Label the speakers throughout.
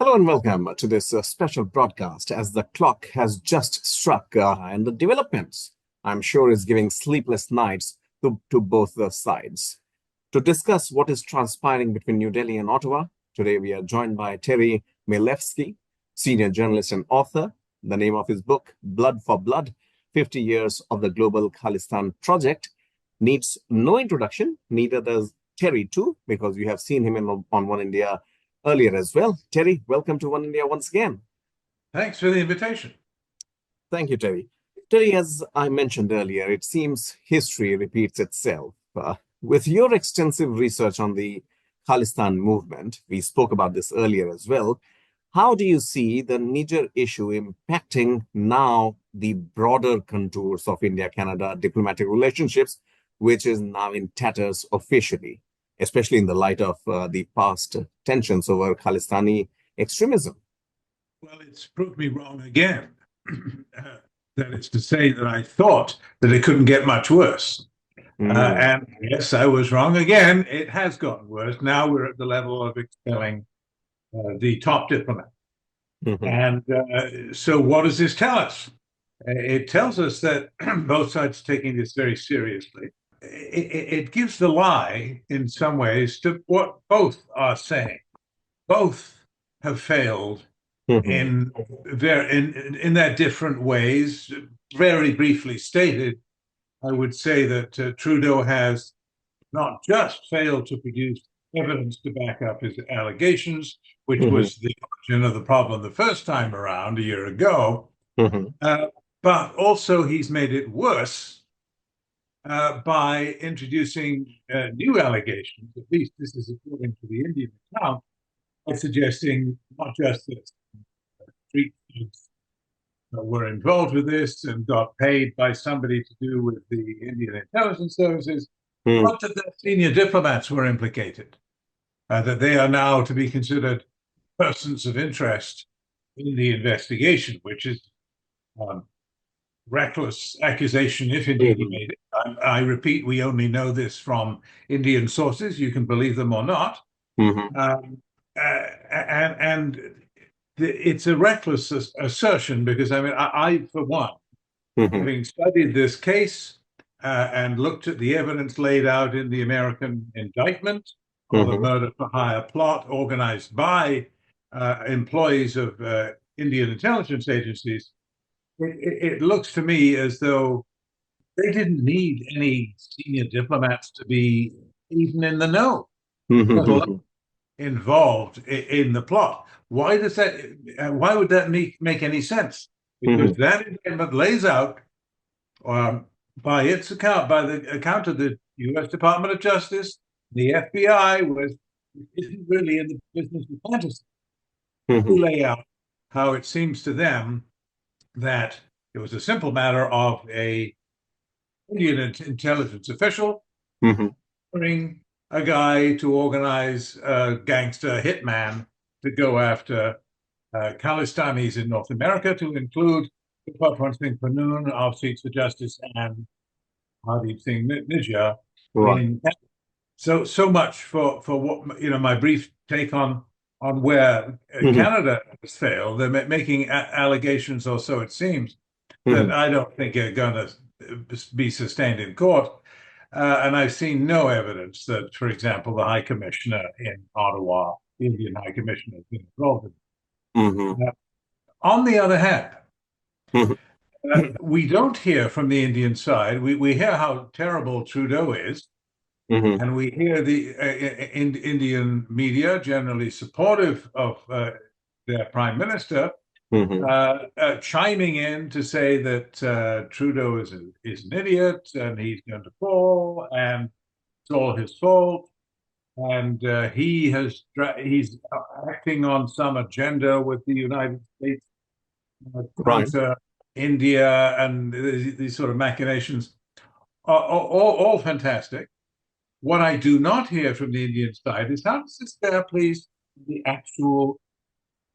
Speaker 1: Hello and welcome to this special broadcast as the clock has just struck and the developments, I'm sure, is giving sleepless nights to both the sides. To discuss what is transpiring between New Delhi and Ottawa, today we are joined by Terry Milewski, senior journalist and author. The name of his book, Blood for Blood, 50 Years of the Global Khalistani Project, needs no introduction, neither does Terry too, because you have seen him on One India earlier as well. Terry, welcome to One India once again.
Speaker 2: Thanks for the invitation.
Speaker 1: Thank you, Terry. Terry, as I mentioned earlier, it seems history repeats itself. With your extensive research on the Khalistani movement, we spoke about this earlier as well, how do you see the Nijjar issue impacting now the broader contours of India-Canada diplomatic relationships, which is now in tatters officially, especially in the light of the past tensions over Khalistani extremism?
Speaker 2: Well, it's proved me wrong again. That is to say that I thought that it couldn't get much worse. And yes, I was wrong again. It has gotten worse. Now we're at the level of expelling the top diplomat. And so what does this tell us? It tells us that both sides are taking this very seriously. It gives the lie in some ways to what both are saying. Both have failed in their different ways. Very briefly stated, I would say that Trudeau has not just failed to produce evidence to back up his allegations, which was the origin of the problem the first time around a year ago, but also he's made it worse by introducing new allegations. At least this is according to the Indian account, by suggesting not just that street kids were involved with this and got paid by somebody to do with the Indian intelligence services, but that their senior diplomats were implicated, that they are now to be considered persons of interest in the investigation, which is reckless accusation, if indeed he made it. I repeat, we only know this from Indian sources. You can believe them or not. It's a reckless assertion because, I mean, I for one, having studied this case and looked at the evidence laid out in the American indictment of a murder for hire plot organized by employees of Indian intelligence agencies, it looks to me as though they didn't need any senior diplomats to be even in the know, involved in the plot. Why does that? Why would that make any sense? Because that indictment lays out, by its account, by the account of the U.S. Department of Justice, the FBI isn't really in the business of fantasy. To lay out how it seems to them that it was a simple matter of a Indian intelligence official hiring a guy to organize a gangster hitman to go after Khalistanis in North America, to include Diplomats of Chief Justice and Hardeep Singh Nijjar. So much for what my brief take on where Canada has failed. They're making allegations, or so it seems, that I don't think are going to be sustained in court. And I've seen no evidence that, for example, the High Commissioner in Ottawa, the Indian High Commissioner, has been involved in it. On the other hand, we don't hear from the Indian side. We hear how terrible Trudeau is, and we hear the Indian media generally supportive of their prime minister, chiming in to say that Trudeau is an idiot and he's going to fall and it's all his fault, and he's acting on some agenda with the United States counter India, and these sort of machinations are all fantastic. What I do not hear from the Indian side is how does this bear, please, the actual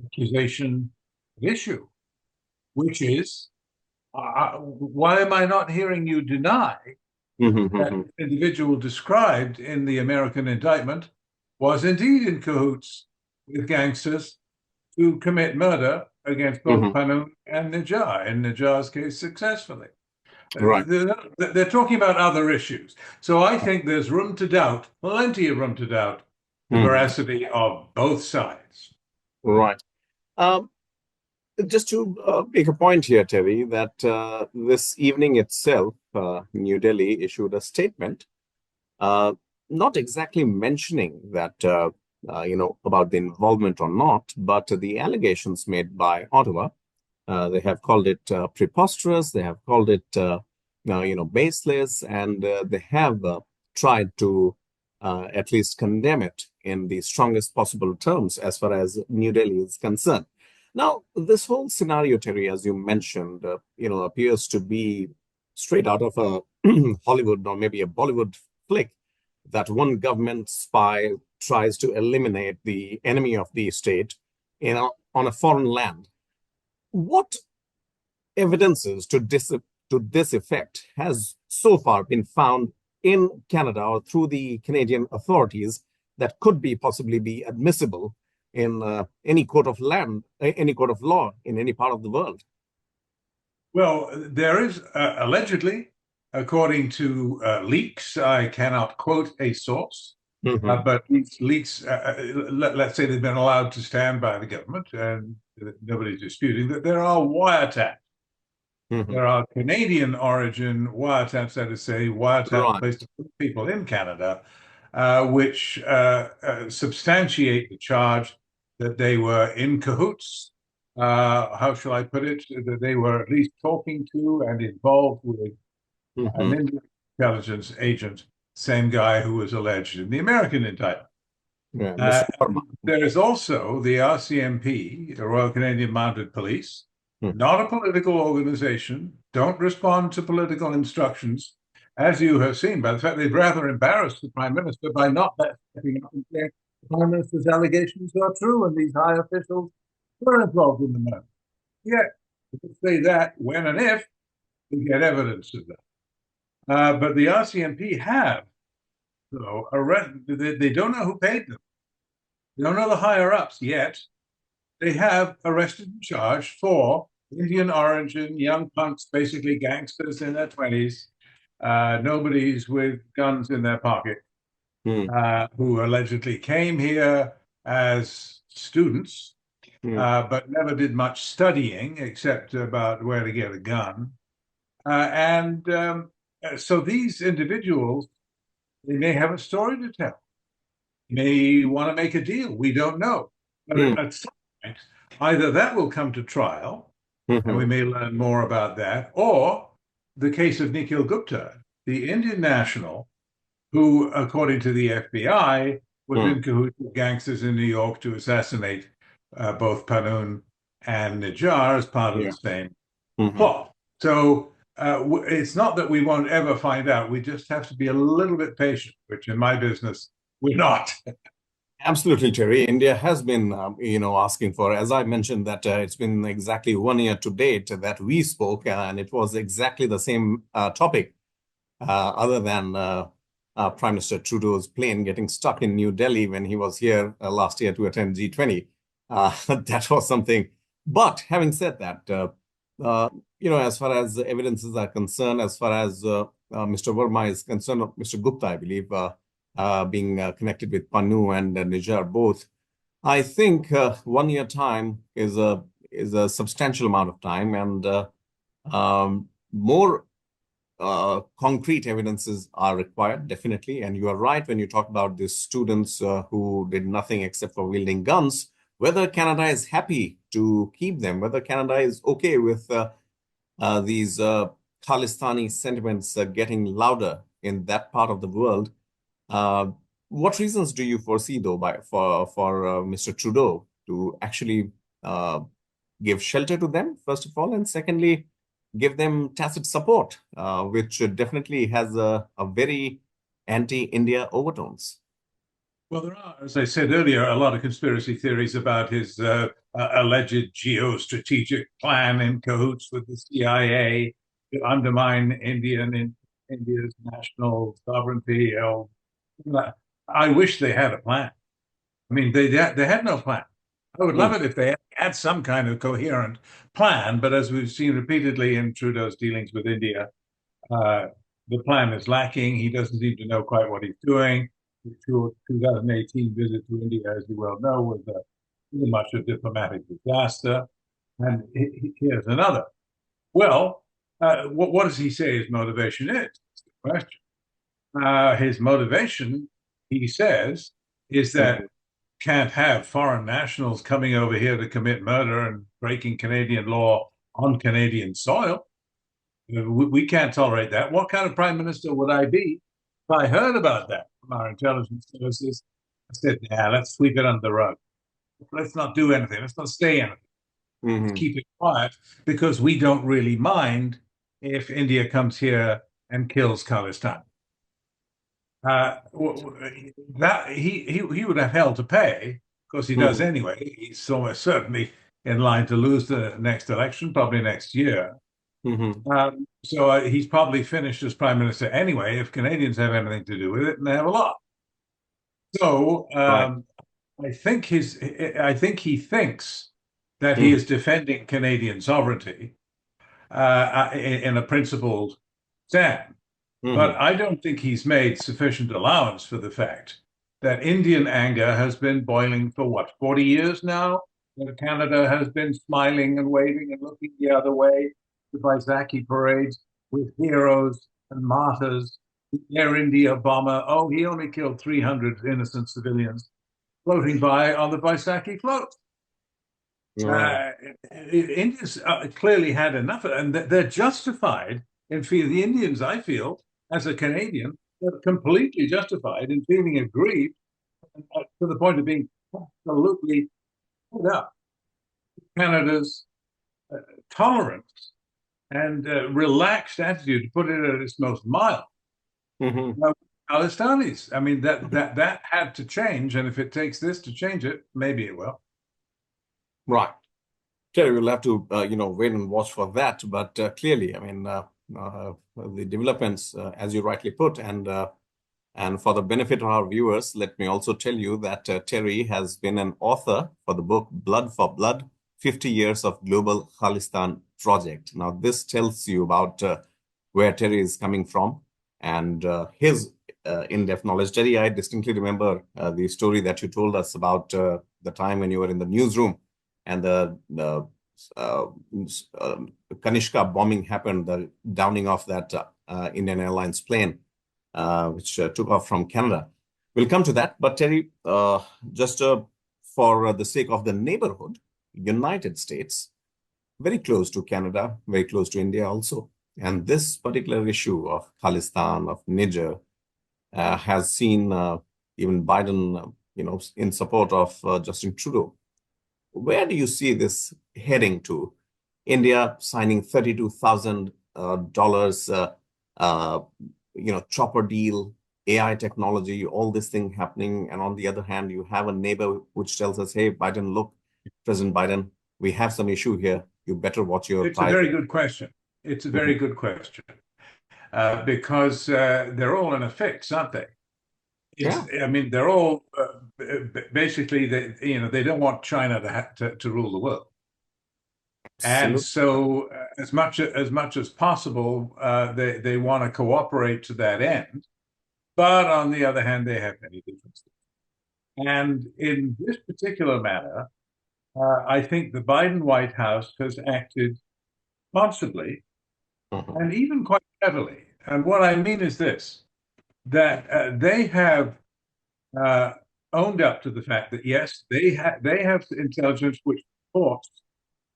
Speaker 2: accusation issue, which is, why am I not hearing you deny that the individual described in the American indictment was indeed in cahoots with gangsters to commit murder against both
Speaker 1: Mhm.
Speaker 2: Panun and Nijjar, in Nijjar's case, successfully.
Speaker 1: Right.
Speaker 2: They're talking about other issues. So I think there's room to doubt, plenty of room to doubt, the
Speaker 1: Mhm.
Speaker 2: veracity of both sides.
Speaker 1: Right. Um, just to make a point here, Terry, that this evening itself, New Delhi issued a statement, uh, not exactly mentioning that, about the involvement or not, but the allegations made by Ottawa. They have called it preposterous. They have called it, baseless, and they have tried to at least condemn it in the strongest possible terms as far as New Delhi is concerned. Now, this whole scenario, Terry, as you mentioned, appears to be straight out of a Hollywood or maybe a Bollywood flick that one government spy tries to eliminate the enemy of the state on a foreign land. What evidences to this effect has so far been found in Canada or through the Canadian authorities that could be possibly be admissible in any court of any court of law in any part of the world?
Speaker 2: Well, there is allegedly, according to leaks, I cannot quote a source,
Speaker 1: Mm-hmm.
Speaker 2: but these leaks, let's say they've been allowed to stand by the government, and nobody's disputing that there are wiretaps.
Speaker 1: Mm-hmm.
Speaker 2: There are Canadian origin wiretaps, that is to say, wiretaps
Speaker 1: Right.
Speaker 2: placed on people in Canada, which substantiate the charge that they were in cahoots. How shall I put it? That they were at least talking to and involved with an
Speaker 1: Mm-hmm.
Speaker 2: Indian intelligence agent, same guy who was alleged in the American indictment.
Speaker 1: Yeah, Mr. Verma.
Speaker 2: There is also the RCMP, the Royal Canadian Mounted Police,
Speaker 1: Mm-hmm.
Speaker 2: not a political organization, don't respond to political instructions, as you have seen by the fact they've rather embarrassed the Prime Minister by not stepping up and saying the Prime Minister's allegations are true and these high officials were involved in the matter. Yet, to say that when and if we get evidence of that. But the RCMP have, so they don't know who paid them. They don't know the higher ups yet. They have arrested and charged for Indian origin, young punks, basically gangsters in their 20s, nobodies with guns in their pocket, who allegedly came here as students, but never did much studying except about where to get a gun. So these individuals, they may have a story to tell, may want to make a deal. We don't know. But at some point, either that will come to trial, and we may learn more about that, or the case of Nikhil Gupta, the Indian national, who, according to the FBI, was in cahoots with gangsters in New York to assassinate both Panun and Nijjar as part of the same plot. So it's not that we won't ever find out. We just have to be a little bit patient, which in my business, we're not.
Speaker 1: Absolutely, Terry. India has been, asking for, as I mentioned, that it's been exactly 1 year to date that we spoke, and it was exactly the same topic, other than Prime Minister Trudeau's plane getting stuck in New Delhi when he was here last year to attend G20. That was something. But having said that, as far as the evidences are concerned, as far as Mr. Verma is concerned, Mr. Gupta, I believe, being connected with Panu and Nijjar both, I think 1 year time is a substantial amount of time, and more concrete evidences are required, definitely. And you are right when you talk about these students who did nothing except for wielding guns. Whether Canada is happy to keep them, whether Canada is okay with these Khalistani sentiments getting louder in that part of the world. What reasons do you foresee, though, for Mr. Trudeau to actually give shelter to them, first of all, and secondly, give them tacit support, which definitely has a very anti-India overtones?
Speaker 2: Well, there are, as I said earlier, a lot of conspiracy theories about his alleged geostrategic plan in cahoots with the CIA to undermine India's national sovereignty. I wish they had a plan. I mean, they had no plan. I would love it if they had had some kind of coherent plan, but as we've seen repeatedly in Trudeau's dealings with India, the plan is lacking. He doesn't seem to know quite what he's doing. The 2018 visit to India, as you well know, was pretty much a diplomatic disaster. And here's another. Well, what does he say his motivation is? That's the question. His motivation, he says, is that can't have foreign nationals coming over here to commit murder and breaking Canadian law on Canadian soil. We can't tolerate that. What kind of prime minister would I be if I heard about that from our intelligence services? I said, yeah, let's sweep it under the rug. Let's not do anything. Let's not say anything. Let's keep it quiet because we don't really mind if India comes here and kills Khalistani. That he would have hell to pay, because he does anyway. He's almost certainly in line to lose the next election, probably next year. So he's probably finished as prime minister anyway, if Canadians have anything to do with it, and they have a lot. So I think he thinks that he is defending Canadian sovereignty in a principled stand. But I don't think he's made sufficient allowance for the fact that Indian anger has been boiling for what, 40 years now? That Canada has been smiling and waving and looking the other way. The Vaisakhi parades with heroes and martyrs. The Air India bomber, oh, he only killed 300 innocent civilians floating by on the Vaisakhi float. India's clearly had enough, and they're justified in feeling, the Indians, I feel, as a Canadian, they're completely justified in feeling aggrieved to the point of being absolutely put up. Canada's tolerance and relaxed attitude, to put it at its most mild. Khalistanis, I mean, that had to change, and if it takes this to change it, maybe it will.
Speaker 1: Right. Terry, we'll have to, wait and watch for that. But clearly, I mean, the developments, as you rightly put, and for the benefit of our viewers, let me also tell you that Terry has been an author for the book Blood for Blood, 50 Years of Global Khalistan Project. Now, this tells you about where Terry is coming from and his in-depth knowledge. Terry, I distinctly remember the story that you told us about the time when you were in the newsroom and the Kanishka bombing happened, the downing of that Indian Airlines plane, which took off from Canada. We'll come to that. But Terry, just for the sake of the neighborhood, United States, very close to Canada, very close to India also. And this particular issue of Khalistan, of Nijjar, has seen even Biden, in support of Justin Trudeau. Where do you see this heading to? India signing $32,000, chopper deal, AI technology, all this thing happening. And on the other hand, you have a neighbor which tells us, hey, Biden, look, President Biden, we have some issue here. You better watch your
Speaker 2: It's a very good question. It's a very good question. Because they're all in a fix, aren't they? I mean, they're all basically, they don't want China to rule the world. Absolutely. And so as much as possible, they want to cooperate to that end. But on the other hand, they have many differences. And in this particular matter, I think the Biden White House has acted responsibly and even quite cleverly. And what I mean is this, that they have owned up to the fact that, yes, they have intelligence which supports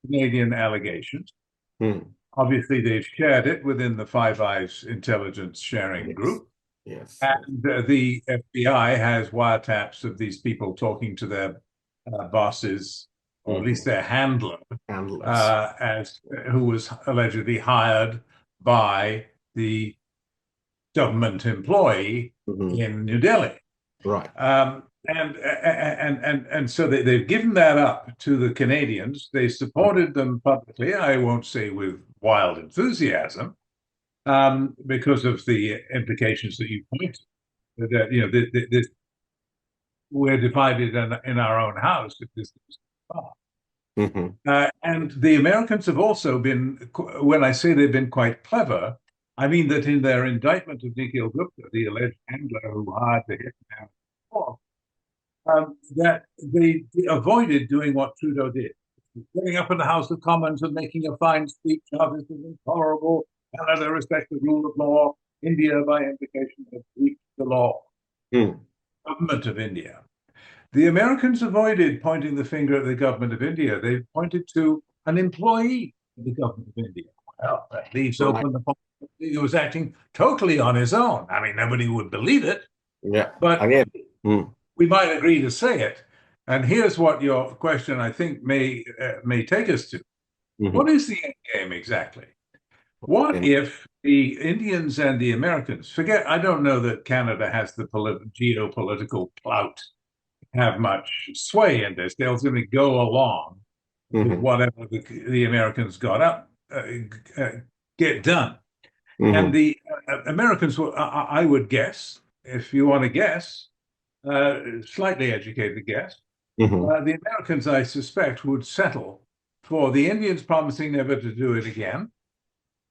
Speaker 2: Canadian allegations. Obviously, they've shared it within the Five Eyes intelligence sharing group.
Speaker 1: Yes.
Speaker 2: And the FBI has wiretaps of these people talking to their bosses, or at least their handler, who was allegedly hired by the government employee in New Delhi.
Speaker 1: Right.
Speaker 2: And so they've given that up to the Canadians. They supported them publicly, I won't say with wild enthusiasm, because of the implications that you point to. That we're divided in our own house if this is far. And the Americans have also been, when I say they've been quite clever, I mean that in their indictment of Nikhil Gupta, the alleged handler who hired the hitman, that they avoided doing what Trudeau did, getting up in the House of Commons and making a fine speech. Now this is intolerable. Canada respects the rule of law. India, by implication, has breached the law. Government of India. The Americans avoided pointing the finger at the government of India. They pointed to an employee of the government of India. Well, that leaves open the possibility he was acting totally on his own. I mean, nobody would believe it.
Speaker 1: Yeah.
Speaker 2: But we might agree to say it. And here's what your question, I think, may take us to. What is the end game exactly? What if the Indians and the Americans forget? I don't know that Canada has the geopolitical clout to have much sway in this. They'll simply go along with whatever the Americans get done. And the Americans will, I would guess, if you want to guess, slightly educated guess, the Americans, I suspect, would settle for the Indians promising never to do it again,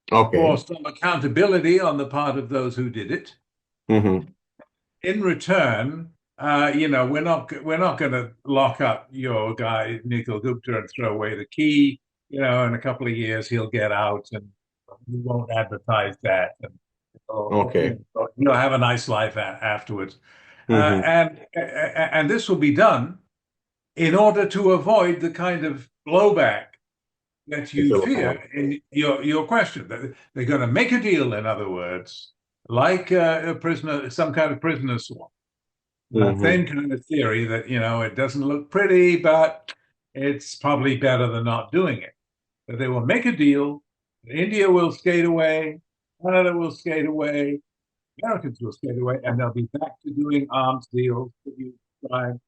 Speaker 2: for some accountability on the part of those who did it. In return, we're not going to lock up your guy Nikhil Gupta and throw away the key. In a couple of years he'll get out, and we won't advertise that. And you'll have a nice life afterwards. And this will be done in order to avoid the kind of blowback that you fear in your question. They're going to make a deal, in other words, like a prisoner, some kind of prisoner swap. Same kind of theory that, it doesn't look pretty, but it's probably better than not doing it. But they will make a deal. India will skate away. Canada will skate away. Americans will skate away, and they'll be back to doing arms deals that you described.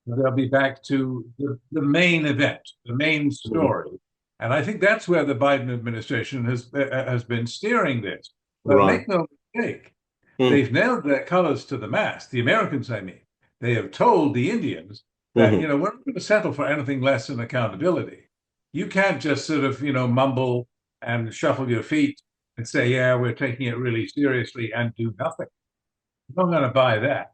Speaker 2: They'll be back to the main event, the main story. And I think that's where the Biden administration has been steering this. But make no mistake, they've nailed their colors to the mast. The Americans, I mean, they have told the Indians that, we're not going to settle for anything less than accountability. You can't just sort of, mumble and shuffle your feet and say, yeah, we're taking it really seriously and do nothing. I'm not going to buy that.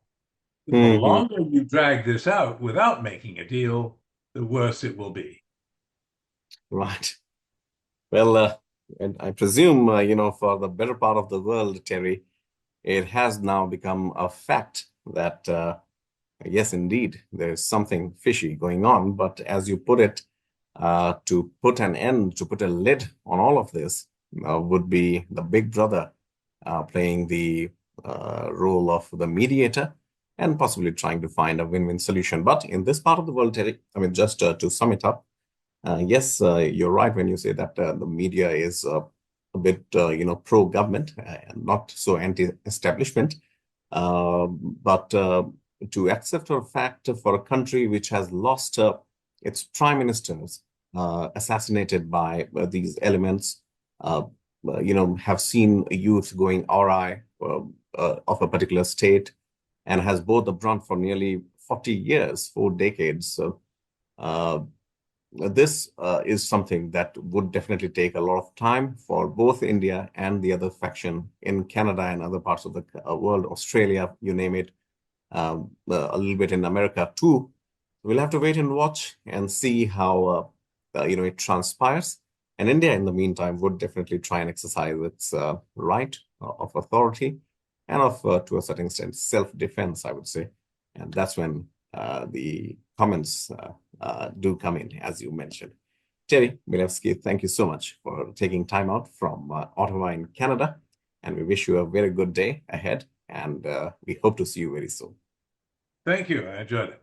Speaker 2: The longer you drag this out without making a deal, the worse it will be.
Speaker 1: Right. Well, and I presume, for the better part of the world, Terry, it has now become a fact that, yes, indeed, there's something fishy going on. But as you put it, to put an end, to put a lid on all of this would be the big brother playing the role of the mediator and possibly trying to find a win-win solution. But in this part of the world, Terry, I mean, just to sum it up, yes, you're right when you say that the media is a bit, pro-government and not so anti-establishment. But to accept a fact for a country which has lost its prime ministers assassinated by these elements, have seen youth going awry of a particular state, and has bore the brunt for nearly 40 years, 4 decades. So this is something that would definitely take a lot of time for both India and the other faction in Canada and other parts of the world, Australia, you name it, a little bit in America too. We'll have to wait and watch and see how it transpires. And India, in the meantime, would definitely try and exercise its right of authority and of, to a certain extent, self-defense, I would say. And that's when the comments do come in, as you mentioned. Terry Milewski, thank you so much for taking time out from Ottawa in Canada. And we wish you a very good day ahead. And we hope to see you very soon.
Speaker 2: Thank you. I enjoyed it.